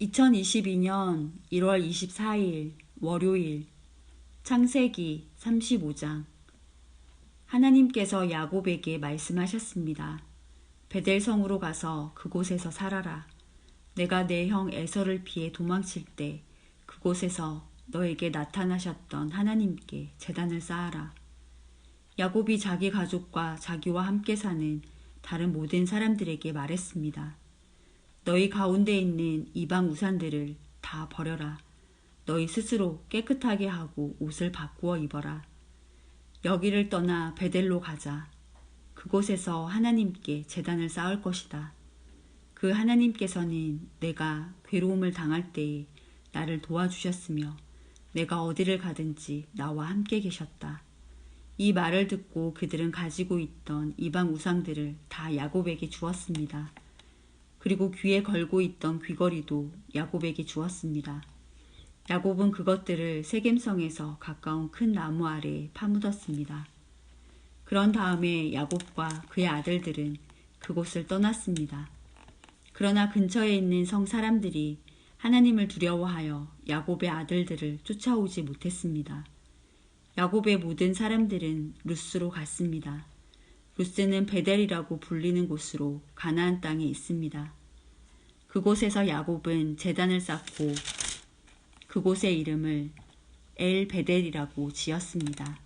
2022년 1월 24일 월요일 창세기 35장. 하나님께서 야곱에게 말씀하셨습니다. 베델성으로 가서 그곳에서 살아라. 내가 내 형 에서를 피해 도망칠 때 그곳에서 너에게 나타나셨던 하나님께 제단을 쌓아라. 야곱이 자기 가족과 자기와 함께 사는 다른 모든 사람들에게 말했습니다. 너희 가운데 있는 이방 우상들을 다 버려라. 너희 스스로 깨끗하게 하고 옷을 바꾸어 입어라. 여기를 떠나 베델로 가자. 그곳에서 하나님께 제단을 쌓을 것이다. 그 하나님께서는 내가 괴로움을 당할 때에 나를 도와주셨으며 내가 어디를 가든지 나와 함께 계셨다. 이 말을 듣고 그들은 가지고 있던 이방 우상들을 다 야곱에게 주었습니다. 그리고 귀에 걸고 있던 귀걸이도 야곱에게 주었습니다. 야곱은 그것들을 세겜성에서 가까운 큰 나무 아래에 파묻었습니다. 그런 다음에 야곱과 그의 아들들은 그곳을 떠났습니다. 그러나 근처에 있는 성 사람들이 하나님을 두려워하여 야곱의 아들들을 쫓아오지 못했습니다. 야곱의 모든 사람들은 루스로 갔습니다. 루스는 베델이라고 불리는 곳으로 가나안 땅에 있습니다. 그곳에서 야곱은 제단을 쌓고 그곳의 이름을 엘 베델이라고 지었습니다.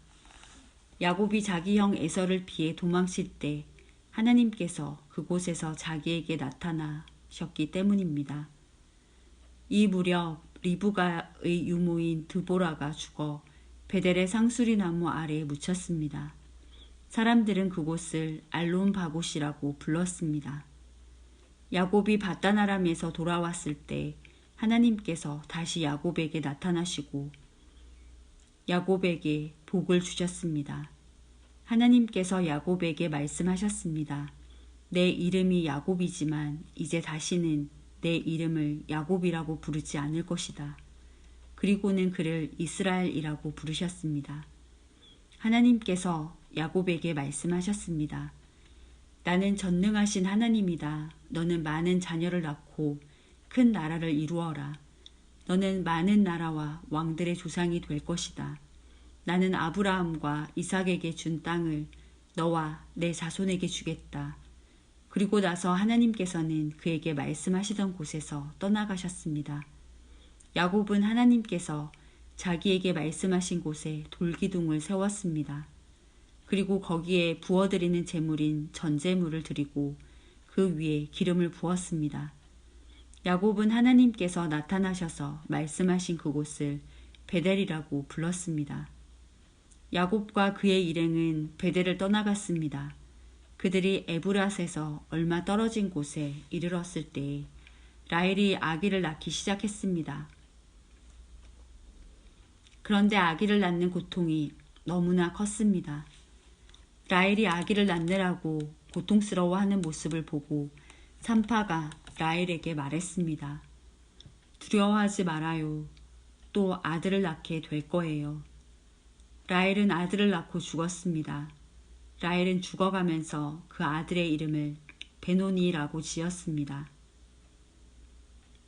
야곱이 자기 형 에서를 피해 도망칠 때 하나님께서 그곳에서 자기에게 나타나셨기 때문입니다. 이 무렵 리브가의 유모인 드보라가 죽어 베델의 상수리 나무 아래에 묻혔습니다. 사람들은 그곳을 알론 바봇이라고 불렀습니다. 야곱이 바단 아람에서 돌아왔을 때 하나님께서 다시 야곱에게 나타나시고 야곱에게 복을 주셨습니다. 하나님께서 야곱에게 말씀하셨습니다. 내 이름이 야곱이지만 이제 다시는 내 이름을 야곱이라고 부르지 않을 것이다. 그리고는 그를 이스라엘이라고 부르셨습니다. 하나님께서 야곱에게 말씀하셨습니다. 나는 전능하신 하나님이다. 너는 많은 자녀를 낳고 큰 나라를 이루어라. 너는 많은 나라와 왕들의 조상이 될 것이다. 나는 아브라함과 이삭에게 준 땅을 너와 내 자손에게 주겠다. 그리고 나서 하나님께서는 그에게 말씀하시던 곳에서 떠나가셨습니다. 야곱은 하나님께서 자기에게 말씀하신 곳에 돌기둥을 세웠습니다. 그리고 거기에 부어드리는 제물인 전제물을 드리고 그 위에 기름을 부었습니다. 야곱은 하나님께서 나타나셔서 말씀하신 그곳을 베델이라고 불렀습니다. 야곱과 그의 일행은 베델을 떠나갔습니다. 그들이 에브랏에서 얼마 떨어진 곳에 이르렀을 때에 라헬이 아기를 낳기 시작했습니다. 그런데 아기를 낳는 고통이 너무나 컸습니다. 라헬이 아기를 낳느라고 고통스러워하는 모습을 보고 산파가 라헬에게 말했습니다. 두려워하지 말아요. 또 아들을 낳게 될 거예요. 라헬은 아들을 낳고 죽었습니다. 라헬은 죽어가면서 그 아들의 이름을 베노니라고 지었습니다.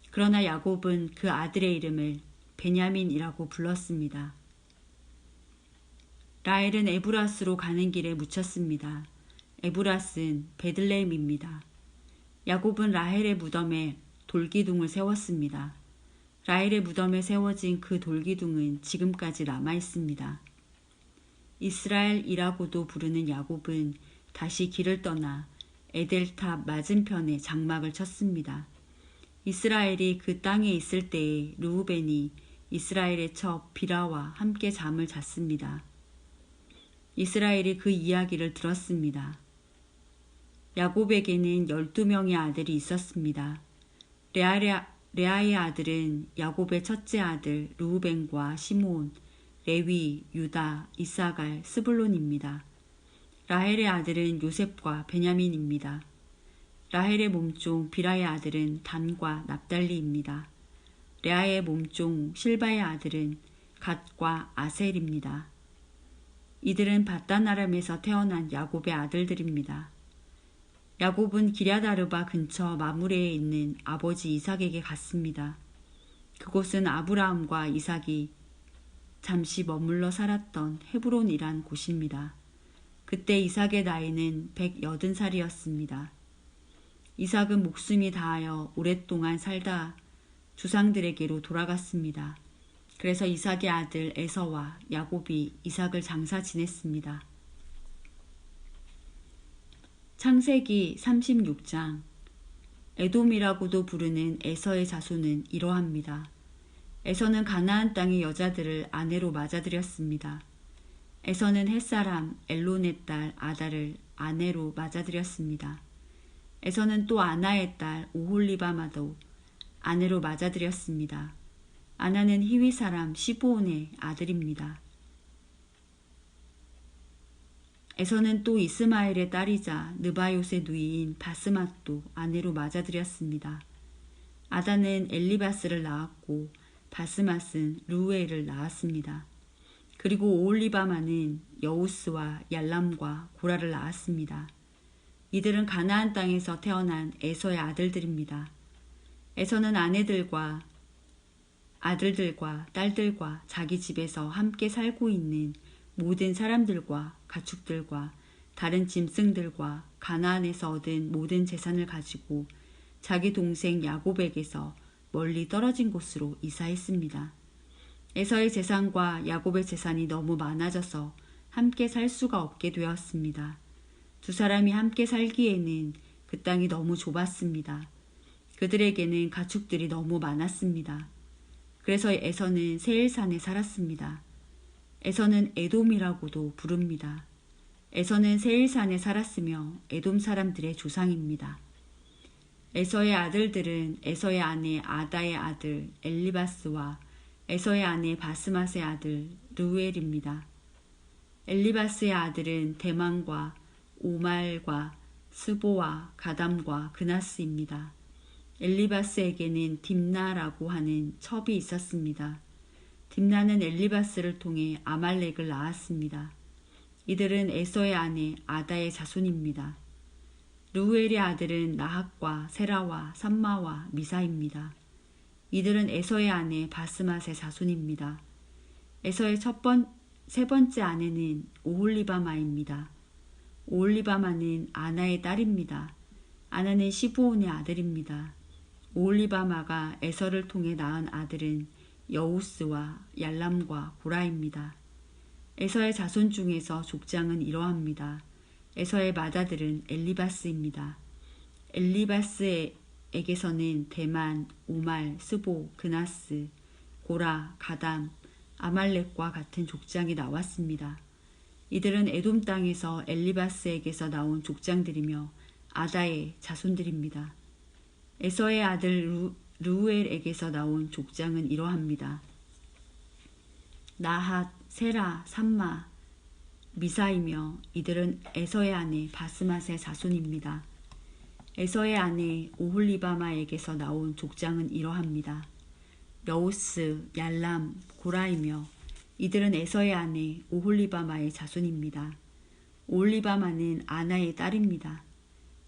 그러나 야곱은 그 아들의 이름을 베냐민이라고 불렀습니다. 라헬은 에브랏으로 가는 길에 묻혔습니다. 에브랏은 베들레헴입니다. 야곱은 라헬의 무덤에 돌기둥을 세웠습니다. 라헬의 무덤에 세워진 그 돌기둥은 지금까지 남아있습니다. 이스라엘이라고도 부르는 야곱은 다시 길을 떠나 에델탑 맞은편에 장막을 쳤습니다. 이스라엘이 그 땅에 있을 때에 르우벤이 이스라엘의 첩 비라와 함께 잠을 잤습니다. 이스라엘이 그 이야기를 들었습니다. 야곱에게는 12명의 아들이 있었습니다. 레아의 아들은 야곱의 첫째 아들 르우벤과 시므온, 레위, 유다, 이사갈, 스불론입니다. 라헬의 아들은 요셉과 베냐민입니다. 라헬의 몸종 비라의 아들은 단과 납달리입니다. 레아의 몸종 실바의 아들은 갓과 아셀입니다. 이들은 바단 아람에서 태어난 야곱의 아들들입니다. 야곱은 기럇아르바 근처 마므레에 있는 아버지 이삭에게 갔습니다. 그곳은 아브라함과 이삭이 잠시 머물러 살았던 헤브론이란 곳입니다. 그때 이삭의 나이는 180살이었습니다. 이삭은 목숨이 다하여 오랫동안 살다 조상들에게로 돌아갔습니다. 그래서 이삭의 아들 에서와 야곱이 이삭을 장사 지냈습니다. 창세기 36장. 에돔이라고도 부르는 에서의 자손은 이러합니다. 에서는 가나안 땅의 여자들을 아내로 맞아들였습니다. 에서는 햇사람 엘론의 딸 아다를 아내로 맞아들였습니다. 에서는 또 아나의 딸 오홀리바마도 아내로 맞아들였습니다. 아나는 히위 사람 시브온의 아들입니다. 에서는 또 이스마엘의 딸이자 느바요의 누이인 바스맛도 아내로 맞아들였습니다. 아다는 엘리바스를 낳았고 바스맛은 루엘을 낳았습니다. 그리고 오홀리바마는 여우스와 얄람과 고라를 낳았습니다. 이들은 가나안 땅에서 태어난 에서의 아들들입니다. 에서는 아내들과 아들들과 딸들과 자기 집에서 함께 살고 있는 모든 사람들과 가축들과 다른 짐승들과 가나안에서 얻은 모든 재산을 가지고 자기 동생 야곱에게서 멀리 떨어진 곳으로 이사했습니다. 에서의 재산과 야곱의 재산이 너무 많아져서 함께 살 수가 없게 되었습니다. 두 사람이 함께 살기에는 그 땅이 너무 좁았습니다. 그들에게는 가축들이 너무 많았습니다. 그래서 에서는 세일산에 살았습니다. 에서는 에돔이라고도 부릅니다. 에서는 세일산에 살았으며 에돔 사람들의 조상입니다. 에서의 아들들은 에서의 아내 아다의 아들 엘리바스와 에서의 아내 바스맛의 아들 르우엘입니다. 엘리바스의 아들은 대만과 오말과 스보와 가담과 그나스입니다. 엘리바스에게는 딥나라고 하는 첩이 있었습니다. 딥나는 엘리바스를 통해 아말렉을 낳았습니다. 이들은 에서의 아내 아다의 자손입니다. 르우엘의 아들은 나학과 세라와 삼마와 미사입니다. 이들은 에서의 아내 바스맛의 자손입니다. 에서의 세 번째 아내는 오홀리바마입니다. 오홀리바마는 아나의 딸입니다. 아나는 시브온의 아들입니다. 오홀리바마가 에서를 통해 낳은 아들은 여우스와 얄람과 고라입니다. 에서의 자손 중에서 족장은 이러합니다. 에서의 맏아들은 엘리바스입니다. 엘리바스에게서는 대만, 오말, 스보, 그나스, 고라, 가담, 아말렉과 같은 족장이 나왔습니다. 이들은 에돔 땅에서 엘리바스에게서 나온 족장들이며 아다의 자손들입니다. 에서의 아들 르우엘에게서 나온 족장은 이러합니다. 나핫, 세라, 삼마, 미사이며 이들은 에서의 아내 바스맛의 자손입니다. 에서의 아내 오홀리바마에게서 나온 족장은 이러합니다. 여우스, 얄람, 고라이며 이들은 에서의 아내 오홀리바마의 자손입니다. 오홀리바마는 아나의 딸입니다.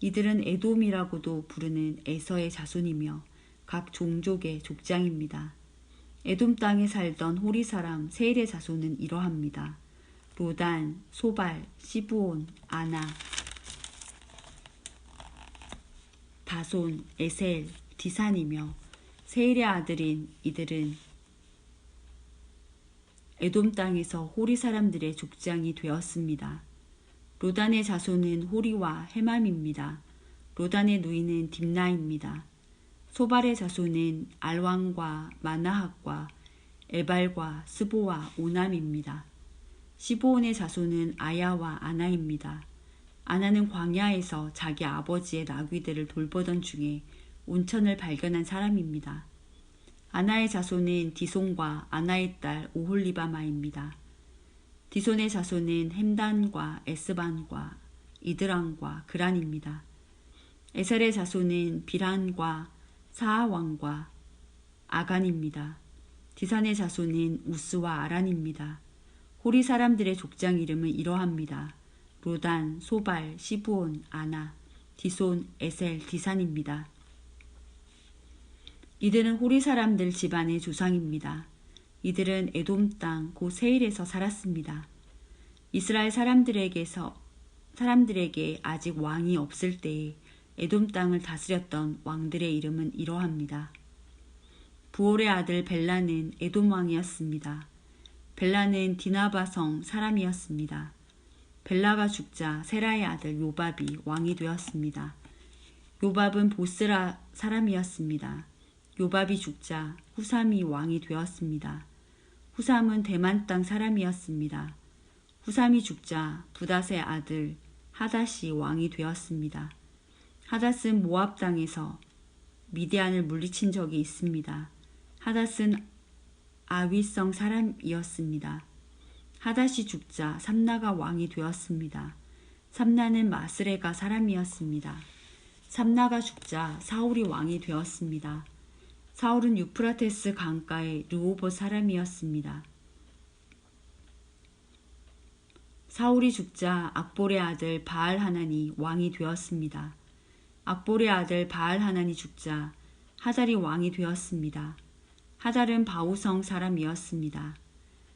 이들은 에돔이라고도 부르는 에서의 자손이며 각 종족의 족장입니다. 에돔 땅에 살던 호리 사람 세일의 자손은 이러합니다. 로단, 소발, 시브온, 아나, 다손, 에셀, 디산이며 세일의 아들인 이들은 에돔 땅에서 호리 사람들의 족장이 되었습니다. 로단의 자손은 호리와 헤맘입니다. 로단의 누이는 딥나입니다. 소발의 자손은 알왕과 마나핫과 에발과 스보와 오남입니다. 시브온의 자손은 아야와 아나입니다. 아나는 광야에서 자기 아버지의 나귀들을 돌보던 중에 온천을 발견한 사람입니다. 아나의 자손은 디손과 아나의 딸 오홀리바마입니다. 디손의 자손은 햄단과 에스반과 이드랑과 그란입니다. 에셀의 자손은 비란과 사하왕과 아간입니다. 디산의 자손은 우스와 아란입니다. 호리 사람들의 족장 이름은 이러합니다. 로단, 소발, 시브온, 아나. 디손, 에셀, 디산입니다. 이들은 호리 사람들 집안의 조상입니다. 이들은 에돔 땅 곧 세일에서 살았습니다. 이스라엘 사람들에게 아직 왕이 없을 때에 에돔 땅을 다스렸던 왕들의 이름은 이러합니다. 부올의 아들 벨라는 에돔 왕이었습니다. 벨라는 디나바성 사람이었습니다. 벨라가 죽자 세라의 아들 요밥이 왕이 되었습니다. 요밥은 보스라 사람이었습니다. 요밥이 죽자 후삼이 왕이 되었습니다. 후삼은 대만 땅 사람이었습니다. 후삼이 죽자 부닷의 아들 하닷이 왕이 되었습니다. 하닷은 모압 땅에서 미디안을 물리친 적이 있습니다. 하닷은 아위성 사람이었습니다. 하닷이 죽자 삼나가 왕이 되었습니다. 삼나는 마스레가 사람이었습니다. 삼나가 죽자 사울이 왕이 되었습니다. 사울은 유프라테스 강가의 르호봇 사람이었습니다. 사울이 죽자 악볼의 아들 바알하난이 왕이 되었습니다. 악볼의 아들 바알하난이 죽자 하달이 왕이 되었습니다. 하달은 바우성 사람이었습니다.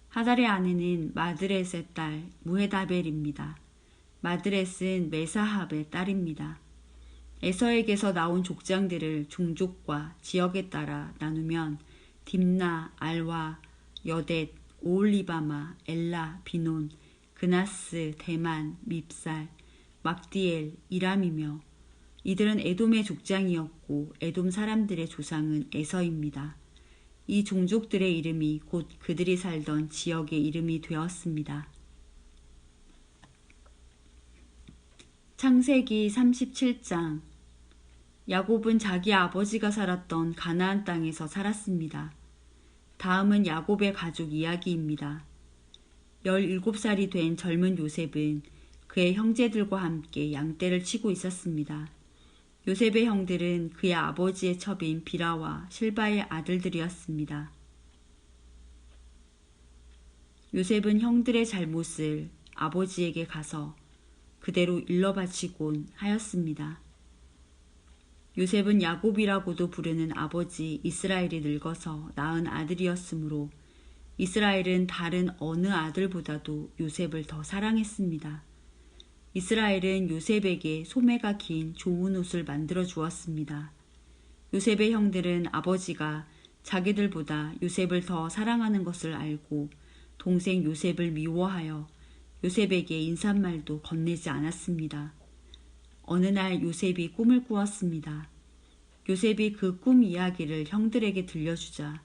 하달의 아내는 마드렛의 딸 무헤다벨입니다. 마드렛은 메사합의 딸입니다. 에서에게서 나온 족장들을 종족과 지역에 따라 나누면 딥나, 알와, 여댓, 오올리바마, 엘라, 비논, 그나스, 대만, 밉살, 막디엘, 이람이며 이들은 에돔의 족장이었고 에돔 사람들의 조상은 에서입니다. 이 종족들의 이름이 곧 그들이 살던 지역의 이름이 되었습니다. 창세기 37장. 야곱은 자기 아버지가 살았던 가나안 땅에서 살았습니다. 다음은 야곱의 가족 이야기입니다. 17살이 된 젊은 요셉은 그의 형제들과 함께 양떼를 치고 있었습니다. 요셉의 형들은 그의 아버지의 첩인 비라와 실바의 아들들이었습니다. 요셉은 형들의 잘못을 아버지에게 가서 그대로 일러바치곤 하였습니다. 요셉은 야곱이라고도 부르는 아버지 이스라엘이 늙어서 낳은 아들이었으므로 이스라엘은 다른 어느 아들보다도 요셉을 더 사랑했습니다. 이스라엘은 요셉에게 소매가 긴 좋은 옷을 만들어 주었습니다. 요셉의 형들은 아버지가 자기들보다 요셉을 더 사랑하는 것을 알고 동생 요셉을 미워하여 요셉에게 인사말도 건네지 않았습니다. 어느 날 요셉이 꿈을 꾸었습니다. 요셉이 그 꿈 이야기를 형들에게 들려주자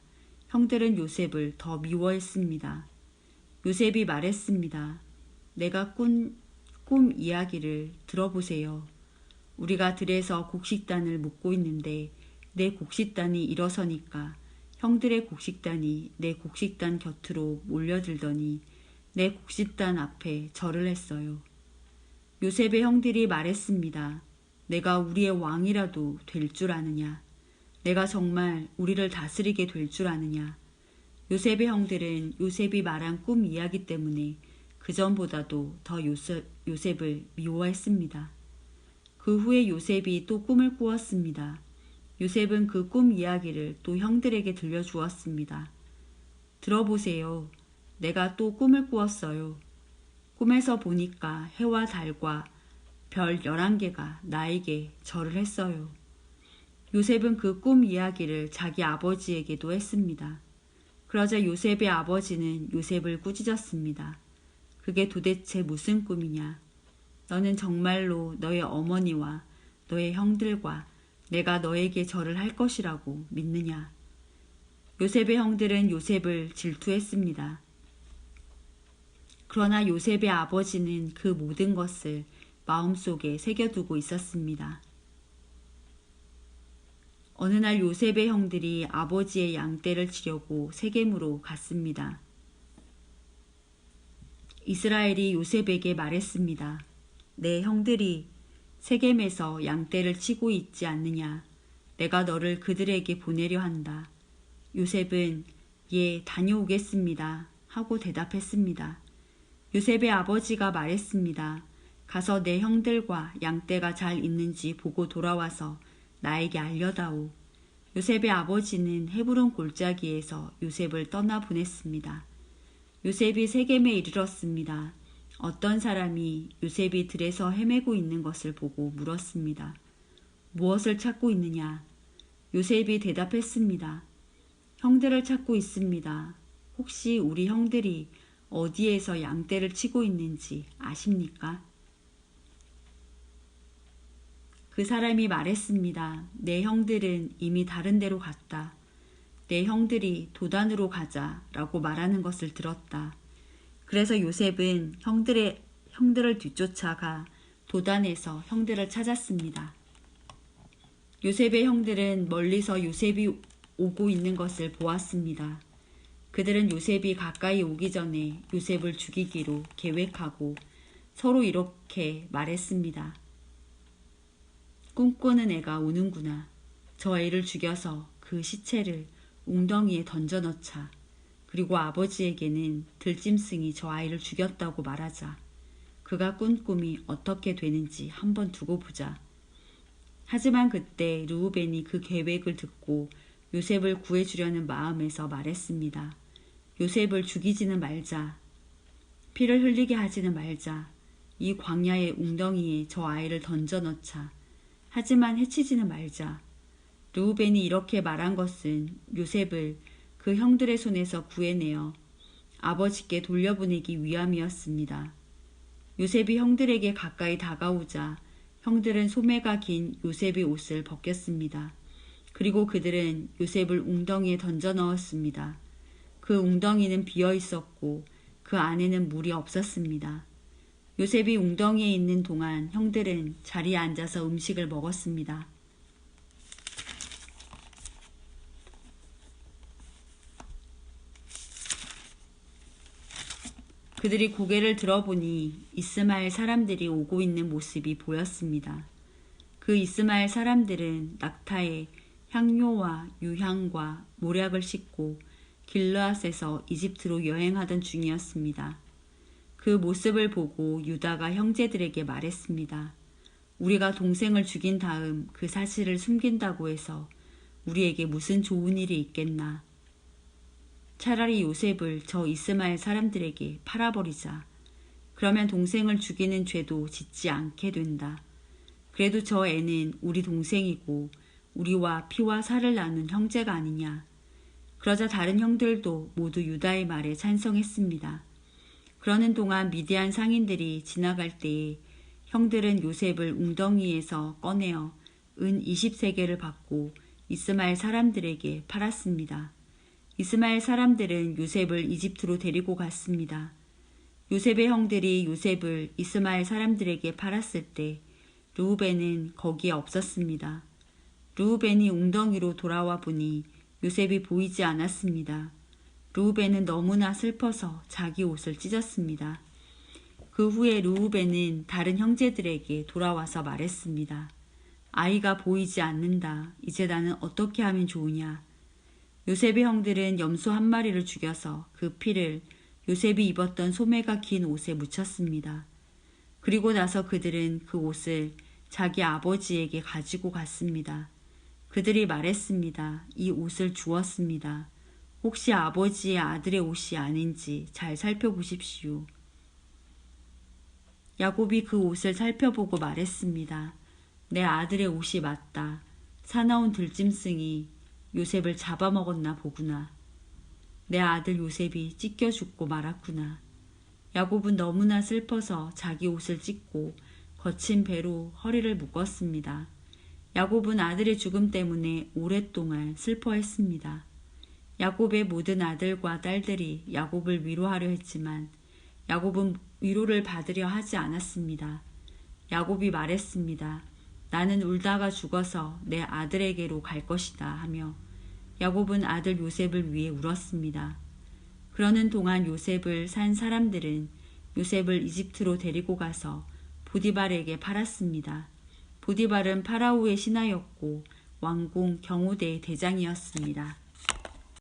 형들은 요셉을 더 미워했습니다. 요셉이 말했습니다. 내가 꾼 꿈 이야기를 들어보세요. 우리가 들에서 곡식단을 묶고 있는데 내 곡식단이 일어서니까 형들의 곡식단이 내 곡식단 곁으로 몰려들더니 내 곡식단 앞에 절을 했어요. 요셉의 형들이 말했습니다. 내가 우리의 왕이라도 될 줄 아느냐? 내가 정말 우리를 다스리게 될 줄 아느냐? 요셉의 형들은 요셉이 말한 꿈 이야기 때문에 그전보다도 더 요셉을 미워했습니다. 그 후에 요셉이 또 꿈을 꾸었습니다. 요셉은 그 꿈 이야기를 또 형들에게 들려주었습니다. 들어보세요. 내가 또 꿈을 꾸었어요. 꿈에서 보니까 해와 달과 별 11개가 나에게 절을 했어요. 요셉은 그 꿈 이야기를 자기 아버지에게도 했습니다. 그러자 요셉의 아버지는 요셉을 꾸짖었습니다. 그게 도대체 무슨 꿈이냐? 너는 정말로 너의 어머니와 너의 형들과 내가 너에게 절을 할 것이라고 믿느냐? 요셉의 형들은 요셉을 질투했습니다. 그러나 요셉의 아버지는 그 모든 것을 마음속에 새겨두고 있었습니다. 어느 날 요셉의 형들이 아버지의 양떼를 치려고 세겜으로 갔습니다. 이스라엘이 요셉에게 말했습니다. 내 형들이 세겜에서 양떼를 치고 있지 않느냐? 내가 너를 그들에게 보내려 한다. 요셉은 예, 다녀오겠습니다. 하고 대답했습니다. 요셉의 아버지가 말했습니다. 가서 내 형들과 양떼가 잘 있는지 보고 돌아와서 나에게 알려다오. 요셉의 아버지는 헤브론 골짜기에서 요셉을 떠나 보냈습니다. 요셉이 세겜에 이르렀습니다. 어떤 사람이 요셉이 들에서 헤매고 있는 것을 보고 물었습니다. 무엇을 찾고 있느냐? 요셉이 대답했습니다. 형들을 찾고 있습니다. 혹시 우리 형들이 어디에서 양떼를 치고 있는지 아십니까? 그 사람이 말했습니다. 내 형들은 이미 다른 데로 갔다. 내 형들이 도단으로 가자라고 말하는 것을 들었다. 그래서 요셉은 형들을 뒤쫓아가 도단에서 형들을 찾았습니다. 요셉의 형들은 멀리서 요셉이 오고 있는 것을 보았습니다. 그들은 요셉이 가까이 오기 전에 요셉을 죽이기로 계획하고 서로 이렇게 말했습니다. 꿈꾸는 애가 오는구나. 저 애를 죽여서 그 시체를 웅덩이에 던져넣자. 그리고 아버지에게는 들짐승이 저 아이를 죽였다고 말하자. 그가 꾼 꿈이 어떻게 되는지 한번 두고 보자. 하지만 그때 르우벤이 그 계획을 듣고 요셉을 구해주려는 마음에서 말했습니다. 요셉을 죽이지는 말자. 피를 흘리게 하지는 말자. 이 광야의 웅덩이에 저 아이를 던져 넣자. 하지만 해치지는 말자. 르우벤이 이렇게 말한 것은 요셉을 그 형들의 손에서 구해내어 아버지께 돌려보내기 위함이었습니다. 요셉이 형들에게 가까이 다가오자 형들은 소매가 긴 요셉의 옷을 벗겼습니다. 그리고 그들은 요셉을 웅덩이에 던져 넣었습니다. 그 웅덩이는 비어 있었고 그 안에는 물이 없었습니다. 요셉이 웅덩이에 있는 동안 형들은 자리에 앉아서 음식을 먹었습니다. 그들이 고개를 들어보니 이스마엘 사람들이 오고 있는 모습이 보였습니다. 그 이스마엘 사람들은 낙타에 향료와 유향과 모략을 싣고 길르앗에서 이집트로 여행하던 중이었습니다. 그 모습을 보고 유다가 형제들에게 말했습니다. 우리가 동생을 죽인 다음 그 사실을 숨긴다고 해서 우리에게 무슨 좋은 일이 있겠나. 차라리 요셉을 저 이스마엘 사람들에게 팔아버리자. 그러면 동생을 죽이는 죄도 짓지 않게 된다. 그래도 저 애는 우리 동생이고 우리와 피와 살을 나눈 형제가 아니냐. 그러자 다른 형들도 모두 유다의 말에 찬성했습니다. 그러는 동안 미디안 상인들이 지나갈 때에 형들은 요셉을 웅덩이에서 꺼내어 은 20세겔을 받고 이스마엘 사람들에게 팔았습니다. 이스마엘 사람들은 요셉을 이집트로 데리고 갔습니다. 요셉의 형들이 요셉을 이스마엘 사람들에게 팔았을 때 르우벤은 거기에 없었습니다. 르우벤이 웅덩이로 돌아와 보니 요셉이 보이지 않았습니다. 르우벤은 너무나 슬퍼서 자기 옷을 찢었습니다. 그 후에 르우벤은 다른 형제들에게 돌아와서 말했습니다. 아이가 보이지 않는다. 이제 나는 어떻게 하면 좋으냐. 요셉의 형들은 염소 한 마리를 죽여서 그 피를 요셉이 입었던 소매가 긴 옷에 묻혔습니다. 그리고 나서 그들은 그 옷을 자기 아버지에게 가지고 갔습니다. 그들이 말했습니다. 이 옷을 주었습니다. 혹시 아버지의 아들의 옷이 아닌지 잘 살펴보십시오. 야곱이 그 옷을 살펴보고 말했습니다. 내 아들의 옷이 맞다. 사나운 들짐승이 요셉을 잡아먹었나 보구나. 내 아들 요셉이 찢겨 죽고 말았구나. 야곱은 너무나 슬퍼서 자기 옷을 찢고 거친 배로 허리를 묶었습니다. 야곱은 아들의 죽음 때문에 오랫동안 슬퍼했습니다. 야곱의 모든 아들과 딸들이 야곱을 위로하려 했지만 야곱은 위로를 받으려 하지 않았습니다. 야곱이 말했습니다. 나는 울다가 죽어서 내 아들에게로 갈 것이다 하며 야곱은 아들 요셉을 위해 울었습니다. 그러는 동안 요셉을 산 사람들은 요셉을 이집트로 데리고 가서 보디발에게 팔았습니다. 보디발은 파라오의 신하였고 왕궁 경호대의 대장이었습니다.